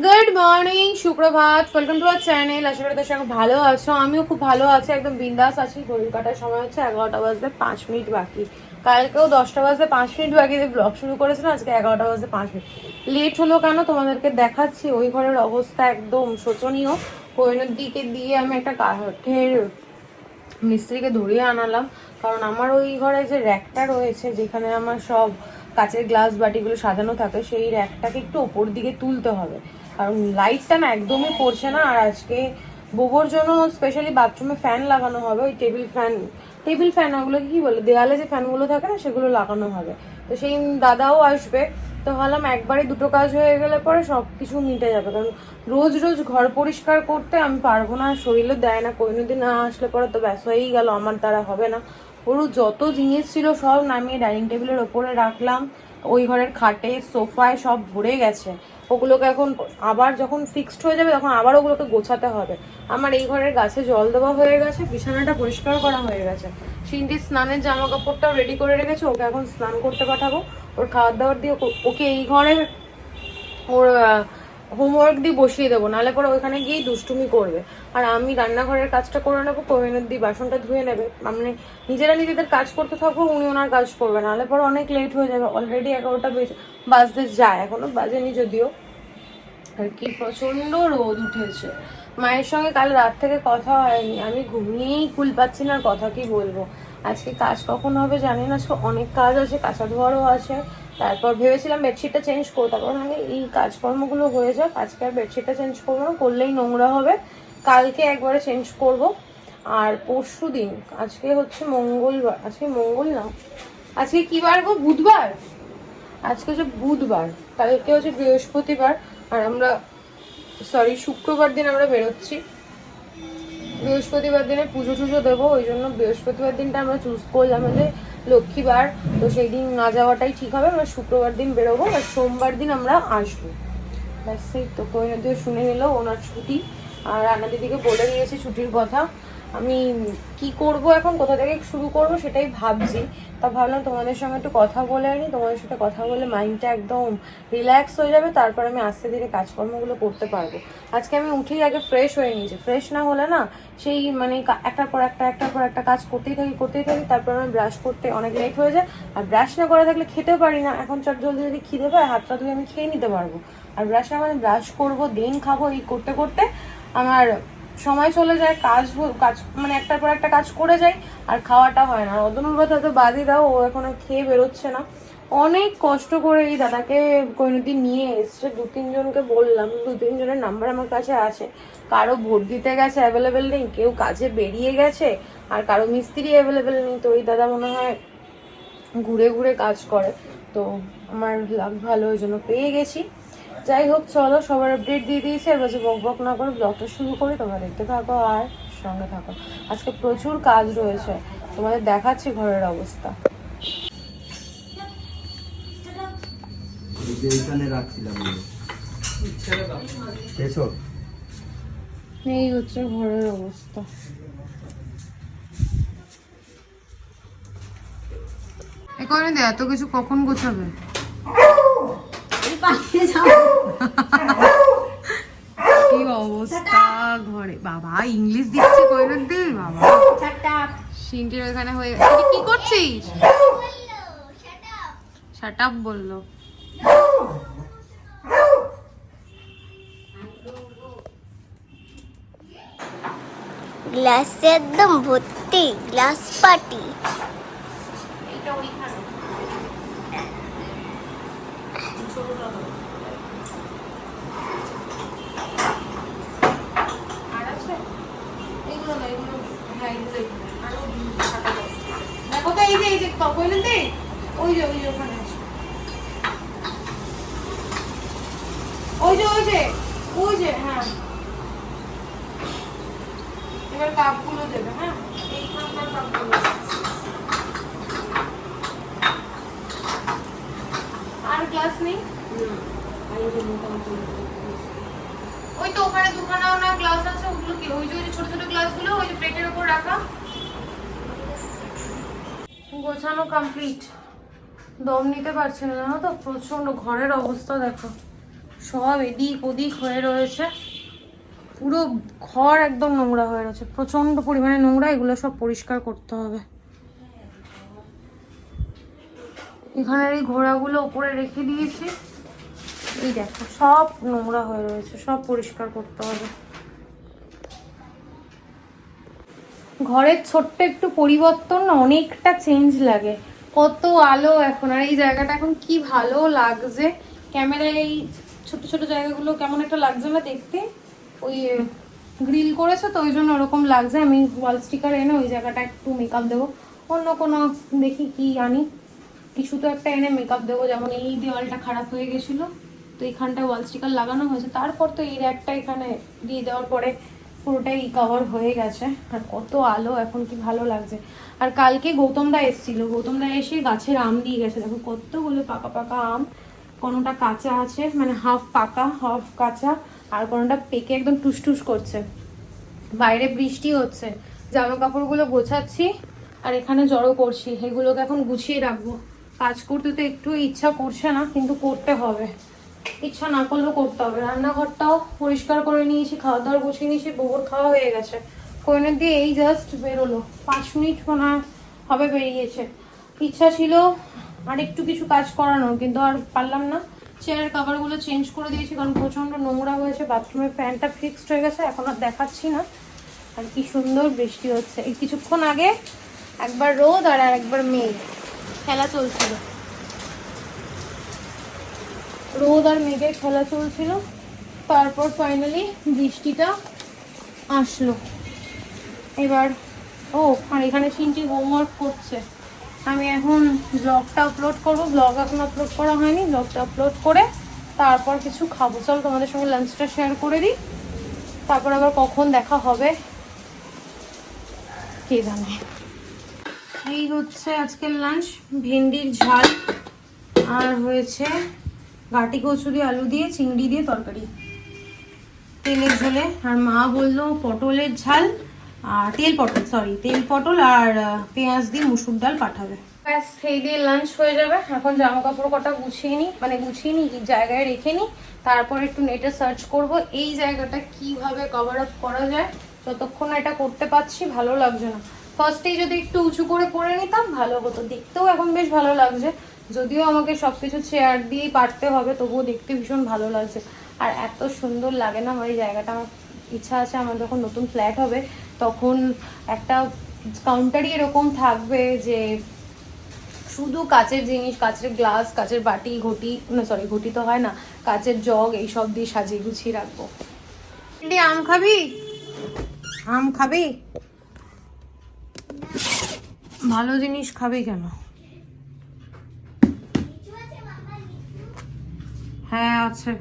Good morning, সুপ্রভাত, welcome to our channel. আশা করি তোর সঙ্গে ভালো আছো। আমিও খুব ভালো আছি, একদম বিন্দাস আছি। ঘড়ি কাটার সময় হচ্ছে 11টা বাজতে 5 মিনিট বাকি। কালকেও 10টা বাজতে 5 মিনিট বাকি দিয়ে ব্লগ শুরু করেছিলাম, আজকে 11টা বাজতে 5 মিনিট লেট হলো কেন তোমাদেরকে দেখাচ্ছি। ওই ঘরের অবস্থা একদম শোচনীয়। কোহিনুর দিকে দিয়ে আমি একটা কাঠের মিস্ত্রিকে ধরিয়ে আনালাম, কারণ আমার ওই ঘরে যে র্যাকটা রয়েছে যেখানে আমার সব কাচের গ্লাস বাটিগুলো সাজানো থাকে, সেই র্যাকটাকে একটু ওপর দিকে তুলতে হবে, কারণ লাইটটা না একদমই পড়ছে না। আর আজকে বোবোর জন্য স্পেশালি বাথরুমে ফ্যান লাগানো হবে, ওই টেবিল ফ্যান ওগুলোকে কি বলে, দেওয়ালে যে ফ্যানগুলো থাকে না সেগুলো লাগানো হবে। তো সেই দাদাও আসবে, তো ভাবলাম একবারে দুটো কাজ হয়ে গেলে পরে সব কিছু মিটে যাবে। কারণ রোজ রোজ ঘর পরিষ্কার করতে আমি পারবো না, শরীরও দেয় না। কোনোদিন না আসলে পরে তো ব্যাস হয়েই গেল, আমার দ্বারা হবে না। ওর যত জিনিস ছিল সব নামিয়ে ডাইনিং টেবিলের ওপরে রাখলাম, ওই ঘরের খাটে সোফায় সব ভরে গেছে। ওগুলোকে এখন আবার যখন ফিক্সড হয়ে যাবে তখন আবার ওগুলোকে গোছাতে হবে। আমার এই ঘরের গাছে জল দেওয়া হয়ে গেছে, বিছানাটা পরিষ্কার করা হয়ে গেছে, সিন্ডির স্নানের জামা কাপড়টাও রেডি করে রেখেছে, ওকে এখন স্নান করতে পাঠাবো। ওর খাবার দাবার দিয়ে ওকে এই ঘরে ওর হোমওয়ার্ক দিয়ে বসিয়ে দেবো, নাহলে পরে ওইখানে গিয়েই দুষ্টুমি করবে। আর আমি রান্নাঘরের কাজটা করে নেবো, কোহিনুর দিয়ে বাসনটা ধুয়ে নেবে। মানে নিজেরা নিজেদের কাজ করতে থাকবো, উনি ওনার কাজ করবে, নাহলে পরে অনেক লেট হয়ে যাবে। অলরেডি 11টা বাজতে যায়, এখনো বাজেনি যদিও। আর কি প্রচন্ড রোদ উঠেছে। মায়ের সঙ্গে কাল রাত থেকে কথা হয়নি, আমি ঘুমিয়েই কুল পাচ্ছি না, কথা কি বলবো। আজকে কাজ কখন হবে জানি না, আজকে অনেক কাজ আছে, কাঁচা ধোয়ারও আছে। তারপর ভেবেছিলাম বেডশিটটা চেঞ্জ করবো, তারপর আমি এই কাজকর্মগুলো হয়ে যাক, আজকে আর বেডশিটটা চেঞ্জ করবো না, করলেই নোংরা হবে। কালকে একবারে চেঞ্জ করব। আর পরশু দিন, আজকে হচ্ছে মঙ্গলবার, আজকে মঙ্গল না, আজকে কি বার গো? বুধবার। আজকে হচ্ছে বুধবার, কালকে হচ্ছে বৃহস্পতিবার। আর আমরা শুক্রবার দিন আমরা বেরোচ্ছি। বৃহস্পতিবার দিনে পুজো টুজো দেবো, ওই জন্য বৃহস্পতিবার দিনটা আমরা চুজ করলাম যে লক্ষ্মীবার, তো সেই দিন না যাওয়াটাই ঠিক হবে। আমরা শুক্রবার দিন বেরোবো আর সোমবার দিন আমরা আসবো। ব্যাস সেই তো। কোহিনুর শুনে নিল ওনার ছুটি, আর রান্না দিদিকে বলে দিয়েছি ছুটির কথা। আমি কি করব এখন, কোথা থেকে শুরু করব সেটাই ভাবছি। তা ভাবলাম তোমাদের সঙ্গে একটু কথা বলে আনি, তোমাদের সাথে কথা বলে মাইন্ডটা একদম রিল্যাক্স হয়ে যাবে, তারপর আমি আস্তে ধীরে কাজকর্মগুলো করতে পারবো। আজকে আমি উঠেই আগে ফ্রেশ হয়ে নিয়েছি, ফ্রেশ না হলে না সেই মানে একটার পর একটা কাজ করতেই থাকি, তারপর আমি ব্রাশ করতে অনেক লেট হয়ে যায়। আর ব্রাশ না করে থাকলে খেতেও পারি না। এখন চট জলদি যদি খিদে পায় হাতটা ধুয়ে আমি খেয়ে নিতে পারবো। আর ব্রাশ না মানে ব্রাশ করবো দেন খাবো, এই করতে করতে আমার সময় চলে যায়। কাজ মানে একটার পর একটা কাজ করে যাই, আর খাওয়াটা হয় না। অদনুর কথা তো বাদই দাও, ও এখনো খেয়ে বেরোচ্ছে না। অনেক কষ্ট করে এই দাদাকে কোনোদিন নিয়ে এসছে, 2-3 জনকে বললাম, 2-3 জনের নাম্বার আমার কাছে আছে। কারো ভোট দিতে গেছে, অ্যাভেলেবেল নেই, কেউ কাজে বেরিয়ে গেছে, আর কারো মিস্ত্রি অ্যাভেলেবেল নেই। তো ওই দাদা মনে হয় ঘুরে ঘুরে কাজ করে, তো আমার লাভ ভালো, ওই জন্য পেয়ে গেছি। যাই হোক, চলো সবার আপডেট দিয়ে দিয়েছি, এবার যে বক বক না করে ব্লগটা শুরু করি। তোমরা দেখতে থাকো আর সঙ্গে থাকো। আজকে প্রচুর কাজ রয়েছে, তোমাদের দেখাচ্ছি ঘরের অবস্থা। এই হচ্ছে ঘরের অবস্থা। এখানে এত কিছু কখন গোছাবে? কি অবস্থা ঘরে, বাবা ইংলিশ দিচ্ছে কোহিনুর দি, বাবা সিনটির ওখানে হয়ে গেছে। কি করছিস? শাট আপ বললো। গ্লাসে একদম ভর্তি, গ্লাস পার্টি। দেখো তো, এই যে কোহিনুর দি, ওই যে ওখানে আছে, ওই যে হ্যাঁ। এবার কাপগুলো দেবে, হ্যাঁ এইখানকার কাপগুলো। আর গ্লাস নেই? ওই তো ওখানে দুখানা না গ্লাস আছে, ওগুলো কি ওই যে ছোট ছোট গ্লাসগুলো ওই যে প্লেটের উপর রাখা। গোছানো কমপ্লিট। দম নিতে পারছে না, জানো তো, প্রচন্ড ঘরের অবস্থা দেখো। সব এদিক ওদিক হয়ে রয়েছে, পুরো ঘর একদম নোংরা হয়ে রয়েছে, প্রচন্ড পরিমাণে নোংরা। এগুলো সব পরিষ্কার করতে হবে। এখানের এই ঘোড়াগুলো উপরে রেখে দিয়েছি, এই দেখো সব নোংরা হয়ে রয়েছে, সব পরিষ্কার করতে হবে। ঘরের ছোট্ট একটু পরিবর্তন না অনেকটা চেঞ্জ লাগে। কত আলো এখন, আর এই জায়গাটা এখন কি ভালো লাগছে। ক্যামেরায় এই ছোট ছোট জায়গাগুলো কেমন একটা লাগছে না দেখতে, ওই গ্রিল করেছে তো ওই জন্য ওরকম লাগছে। আমি ওয়াল স্টিকার এনে ওই জায়গাটা একটু মেকআপ দেবো, অন্য কোনো দেখি কি আনি, কিছু তো একটা এনে মেকআপ দেবো। যেমন এই দেওয়ালটা খারাপ হয়ে গেছিলো, তো এইখানটা ওয়াল স্টিকার লাগানো হয়েছে, তারপর তো এই র্যাকটা এখানে দিয়ে দেওয়ার পরে পুরোটাই কভার হয়ে গেছে। আর কত আলো এখন, কি ভালো লাগছে। আর কালকে গৌতম দা এসেছিল, গৌতম দা এসে গাছের আম দিয়ে গেছে। দেখো কতগুলো পাকা পাকা আম, কোনোটা কাঁচা আছে, মানে হাফ পাকা হাফ কাঁচা, আর কোনোটা পেকে একদম টুসটুস করছে। বাইরে বৃষ্টি হচ্ছে, জামা কাপড়গুলো গোছাচ্ছি আর এখানে জড়ো করছি, এগুলোকে এখন গুছিয়ে রাখবো। কাজ করতে তো একটু ইচ্ছা করছে না, কিন্তু করতে হবে, ইচ্ছা না করলেও করতে হবে। রান্নাঘরটাও পরিষ্কার করে নিয়েছি, খাওয়া দাওয়া গুছিয়ে নিয়েছি, গোবর খাওয়া হয়ে গেছে। কোয়েনের দিয়ে এই জাস্ট বেরোলো, 5 মিনিট মনে হয় হবে বেরিয়েছে। ইচ্ছা ছিল আর একটু কিছু কাজ করানোর, কিন্তু আর পারলাম না। চেয়ারের কভারগুলো চেঞ্জ করে দিয়েছি, কারণ প্রচন্ড নোংরা হয়েছে। বাথরুমের ফ্যানটা ফিক্সড হয়ে গেছে, এখন আর দেখাচ্ছি না। আর কি সুন্দর বৃষ্টি হচ্ছে। এই কিছুক্ষণ আগে একবার রোদ আর একবার মেঘ, খেলা চলছিল, রোদ আর মেঘের খেলা চলছিল। তারপর ফাইনালি বৃষ্টিটা আসলো। এবার আর এখানে চিন্টি হোমওয়ার্ক করছে। আমি এখন ব্লগটা আপলোড করব, ব্লগ এখন আপলোড করা হয়নি, ব্লগটা আপলোড করে তারপর কিছু খাবো। চল তোমাদের সঙ্গে লাঞ্চটা শেয়ার করে দিই, তারপর আবার কখন দেখা হবে কে জানে। এই হচ্ছে আজকের লাঞ্চ, ভেন্ডির ঝাল আর হয়েছে গাটি কচুরি আলু দিয়ে চিংড়ি দিয়ে তরকারি তেলের ঝোলে। আর মা বললো পটলের ঝাল আর তেল পটল আর পেঁয়াজ দিয়ে মুসুর ডাল পাঠাবে। ব্যাস এই দিয়ে লাঞ্চ হয়ে যাবে। এখন জামা কাপড় কটা গুছিয়ে নিই, মানে গুছিয়ে নিই জায়গায় রেখে নিই, তারপর একটু নেটে সার্চ করব এই জায়গাটা কিভাবে কভার আপ করা যায়। যতক্ষণ এটা করতে পারছি ভালো লাগছে না। ফার্স্টেই যদি একটু উঁচু করে করে নিতাম ভালো হতো, দেখতেও এখন বেশ ভালো লাগছে। যদিও আমাকে সবকিছু চেয়ার দিয়েই পারতে হবে, তবুও দেখতে ভীষণ ভালো লাগছে। আর এত সুন্দর লাগে না আমার এই জায়গাটা। আমার ইচ্ছা আছে আমার যখন নতুন ফ্ল্যাট হবে তখন একটা কাউন্টারই এরকম থাকবে যে শুধু কাচের জিনিস, কাচের গ্লাস, কাচের বাটি, ঘটি, না সরি ঘটি তো হয় না, কাচের জগ, এইসব দিয়ে সাজিয়ে গুছিয়ে রাখবো। আম খাবি? আম খাবি? ভালো জিনিস খাবি কেন? হ্যাঁ আছে।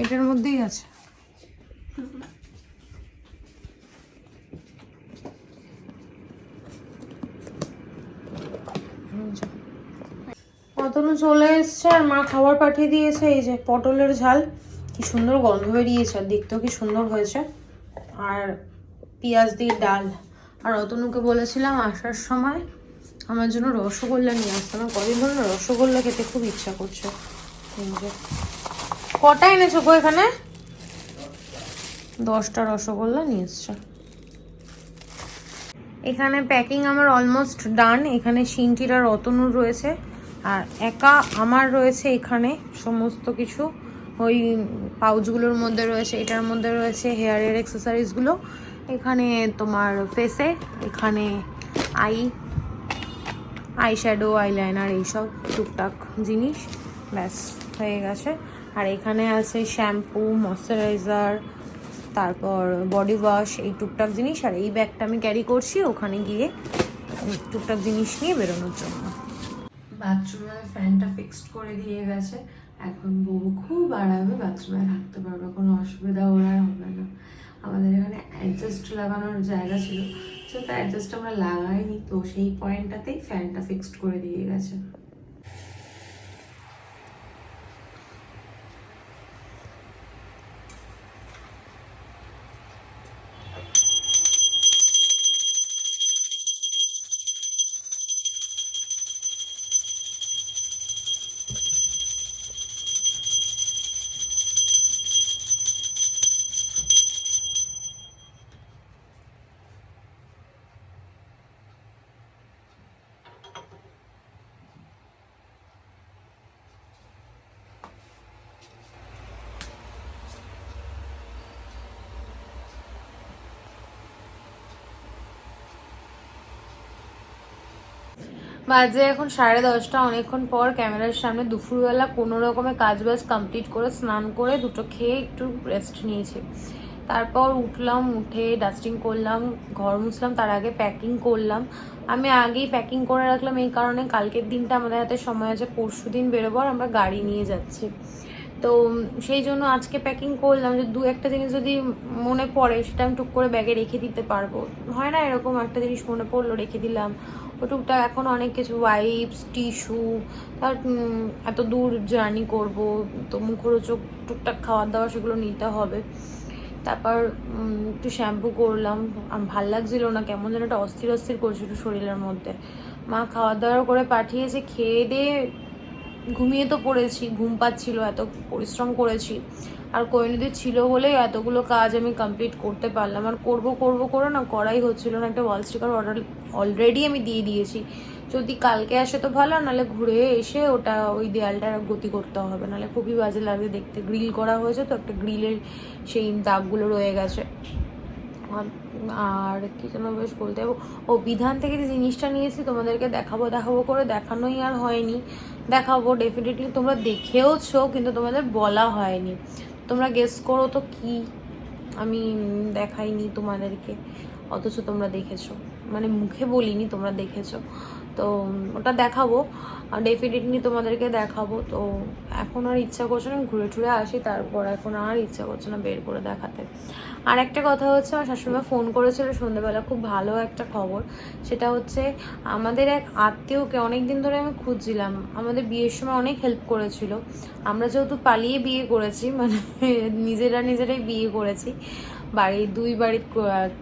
এটার মধ্যেই আছে। অতনু চলে এসছে আর মা খাবার পাঠিয়ে দিয়েছে। এই যে পটলের ঝাল, কি সুন্দর গন্ধ বেরিয়েছে, আর দেখতেও কি সুন্দর হয়েছে। আর পেঁয়াজ দিয়ে ডাল। আর অতনুকে বলেছিলাম আসার সময় আমার জন্য রসগোল্লা নিয়ে আসতে, আমার কদিন ধরে না রসগোল্লা খেতে খুব ইচ্ছা করছে। কটা এনেছো গো এখানে? 10টা রসগোল্লা নিয়ে এসছে। এখানে প্যাকিং আমার অলমোস্ট ডান। এখানে সিনটির আর অতনুর রয়েছে, আর একা আমার রয়েছে এখানে সমস্ত কিছু। ওই পাউচগুলোর মধ্যে রয়েছে, এটার মধ্যে রয়েছে হেয়ারের অ্যাক্সেসরিজগুলো, এখানে তোমার ফেসে, এখানে আই শ্যাডো, আইলাইনার, এইসব টুকটাক জিনিস, ব্যাস হয়ে গেছে। আর এখানে আছে শ্যাম্পু, ময়শ্চারাইজার, তারপর বডি ওয়াশ, এই টুকটাক জিনিস। আর এই ব্যাগটা আমি ক্যারি করছি ওখানে গিয়ে টুকটাক জিনিস নিয়ে বেরোনোর জন্য। বাথরুমে ফ্যানটা ফিক্সড করে দিয়ে গেছে, এখন বউ খুব আরামে বাথরুমে থাকতে পারবে, কোনো অসুবিধা ওর আর হবে না। আমাদের এখানে অ্যাডজাস্ট লাগানোর জায়গা ছিল, সেটা অ্যাডজাস্ট আমরা লাগাইনি, তো সেই পয়েন্টটাতেই ফ্যানটা ফিক্সড করে দিয়ে গেছে। বাজে এখন 10:30, অনেকক্ষণ পর ক্যামেরার সামনে দুপুরবেলা কোনো রকমের কাজ বাজ কমপ্লিট করে স্নান করে দুটো খেয়ে একটু রেস্ট নিয়েছি। তারপর উঠলাম, উঠে ডাস্টিং করলাম, ঘর মুছলাম, তার আগে প্যাকিং করলাম। আমি আগেই প্যাকিং করে রাখলাম এই কারণে কালকের দিনটা আমাদের হাতে সময় আছে, পরশু দিন বেরোবো আর আমরা গাড়ি নিয়ে যাচ্ছি। তো সেই জন্য আজকে প্যাকিং করলাম যে দু একটা জিনিস যদি মনে পড়ে সেটা আমি টুক করে ব্যাগে রেখে দিতে পারবো। হয় না এরকম একটা জিনিস মনে পড়লো রেখে দিলাম, ও টুকটাক এখন অনেক কিছু ওয়াইপস, টিস্যু, তার এত দূর জার্নি করব তো মুখরোচক টুকটাক খাওয়ার দাওয়া সেগুলো নিতে হবে। তারপর একটু শ্যাম্পু করলাম, ভাল লাগছিল না, কেমন যেন একটা অস্থির অস্থির করছিল শরীরের মধ্যে। মা খাওয়া দাওয়া করে পাঠিয়েছে, খেয়ে দিয়ে ঘুমিয়ে তো পড়েছি, ঘুম পাচ্ছিল, এত পরিশ্রম করেছি আর কোয়েনিদি ছিল বলে এতগুলো কাজ আমি কমপ্লিট করতে পারলাম। আর করব করে না করাই হচ্ছিল না। একটা ওয়াল স্টিকার অর্ডার অলরেডি আমি দিয়ে দিয়েছি, যদি কালকে আসে তো ভালো, নাহলে ঘুরে এসে ওটা ওই দেয়ালটা গতি করতে হবে, নাহলে খুবই বাজে লাগে দেখতে। গ্রিল করা হয়েছে তো একটা গ্রিলের সেই দাগগুলো রয়ে গেছে। আর কি যেন বেশ বলতে হবে, ও বিধান থেকে যে জিনিসটা নিয়েছি তোমাদেরকে দেখাবো করে দেখানোই আর হয়নি। দেখাবো ডেফিনেটলি, তোমরা দেখেওছো কিন্তু তোমাদের বলা হয়নি। তোমরা গেস করো তো কি, আমি দেখাইনি তোমাদেরকে অথচ তোমরা দেখেছো, মানে মুখে বলিনি, তোমরা দেখেছো। তো ওটা দেখাবো, ডেফিনেটলি তোমাদেরকে দেখাবো। তো এখন আর ইচ্ছা করছে না, ঘুরে টুরে আসি, তারপর এখন আর ইচ্ছা করছে না বের করে দেখাতে। আর একটা কথা হচ্ছে, আমার শাশুড়িমা ফোন করেছিল সন্ধ্যেবেলা, খুব ভালো একটা খবর। সেটা হচ্ছে আমাদের এক আত্মীয়কে অনেকদিন ধরে আমি খুঁজছিলাম, আমাদের বিয়ের সময় অনেক হেল্প করেছিল। আমরা যেহেতু পালিয়ে বিয়ে করেছি, মানে নিজেরাই বিয়ে করেছি, দুই বাড়ির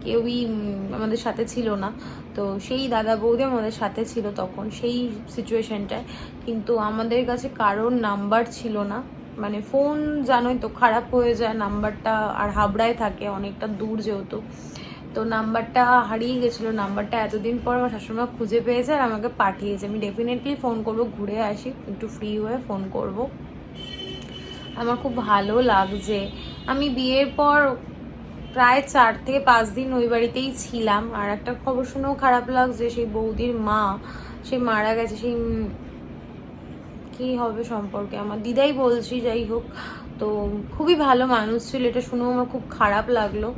কেউই আমাদের সাথে ছিল না। তো সেই দাদা বৌদি আমাদের সাথে ছিল তখন সেই সিচুয়েশনটায়, কিন্তু আমাদের কাছে কারোর নাম্বার ছিল না। মানে ফোন জানোই তো খারাপ হয়ে যায় নাম্বারটা, আর হাবড়ায় থাকে, অনেকটা দূর যেহেতু, তো নাম্বারটা হারিয়ে গেছিলো। নাম্বারটা এতদিন পর আমার শাশুড়িমা খুঁজে পেয়েছে আর আমাকে পাঠিয়েছে। আমি ডেফিনেটলি ফোন করবো, ঘুরে আসি একটু ফ্রি হয়ে ফোন করব। আমার খুব ভালো লাগছে। আমি বিয়ের পর প্রায় 4 থেকে 5 দিন ওই বাড়িতেই ছিলাম। আর একটা খবর শুনেও খারাপ লাগছে, সেই বৌদির মা সে মারা গেছে। সেই কি হবে সম্পর্কে আমার দিদাই বলছি, যাই হোক। তো খুবই ভালো মানুষ ছিল, এটা শুনেও আমার খুব খারাপ লাগলো।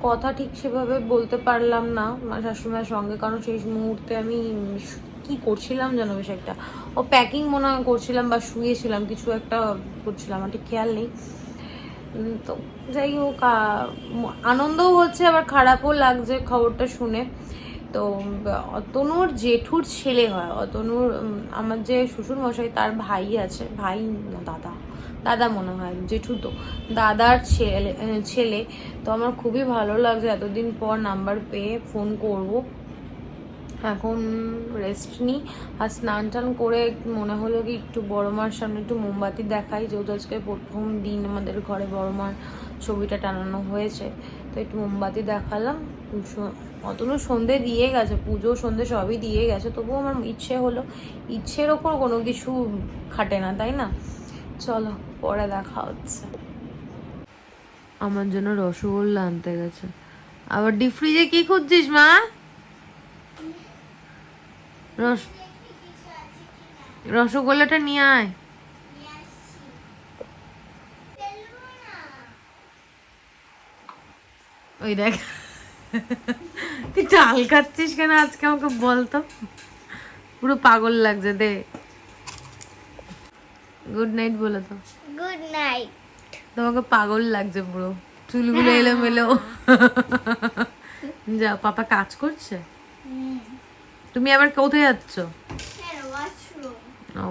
কথা ঠিক সেভাবে বলতে পারলাম না আমার শাশুড়িমার সঙ্গে, কারণ সেই মুহূর্তে আমি কি করছিলাম জানো, বেশ একটা ও প্যাকিং মনে হয় করছিলাম বা শুয়েছিলাম, কিছু একটা করছিলাম, আমার ঠিক খেয়াল নেই। তো যাই হোক, আনন্দও হচ্ছে আবার খারাপও লাগছে খবরটা শুনে। তো অতনুর জেঠুর ছেলে হয়, অতনুর আমার যে শ্বশুর মশাই তার ভাই আছে, ভাই না দাদা মনে হয়, জেঠু তো দাদার ছেলে। তো আমার খুবই ভালো লাগছে এতদিন পর নাম্বার পেয়ে ফোন করব। এখন রেস্ট নিই আর স্নান টান করে মনে হলো কি একটু বড় মার সামনে একটু মোমবাতি দেখাই, যেহেতু আজকে প্রথম দিন আমাদের ঘরে বড় মার ছবিটা টানানো হয়েছে, তো একটু মোমবাতি দেখালাম। অতনু সন্ধে দিয়ে গেছে, পুজো সন্ধে সবই দিয়ে গেছে, তবুও আমার ইচ্ছে হলো, ইচ্ছের ওপর কোনো কিছু খাটে না, তাই না? চলো পরে দেখা হচ্ছে। আমার জন্য রসগোল্লা আনতে গেছে, আবার ডিপ ফ্রিজে কি খুঁজছিস মা? রসগোল্লাটা নিয়ে আয়। ওই দেখ, তুই চাল খাচ্ছিস কেন আজকে আমাকে বলতো, পুরো পাগল লাগছে। দে গুড নাইট বলে তো। Good night. তোমাকে পাগল লাগছে পুরো, চুলগুলো এলোমেলো। যা, পাপা কাজ করছে। তুমি আবার কোথায় যাচ্ছ? ওয়াশরুম। ও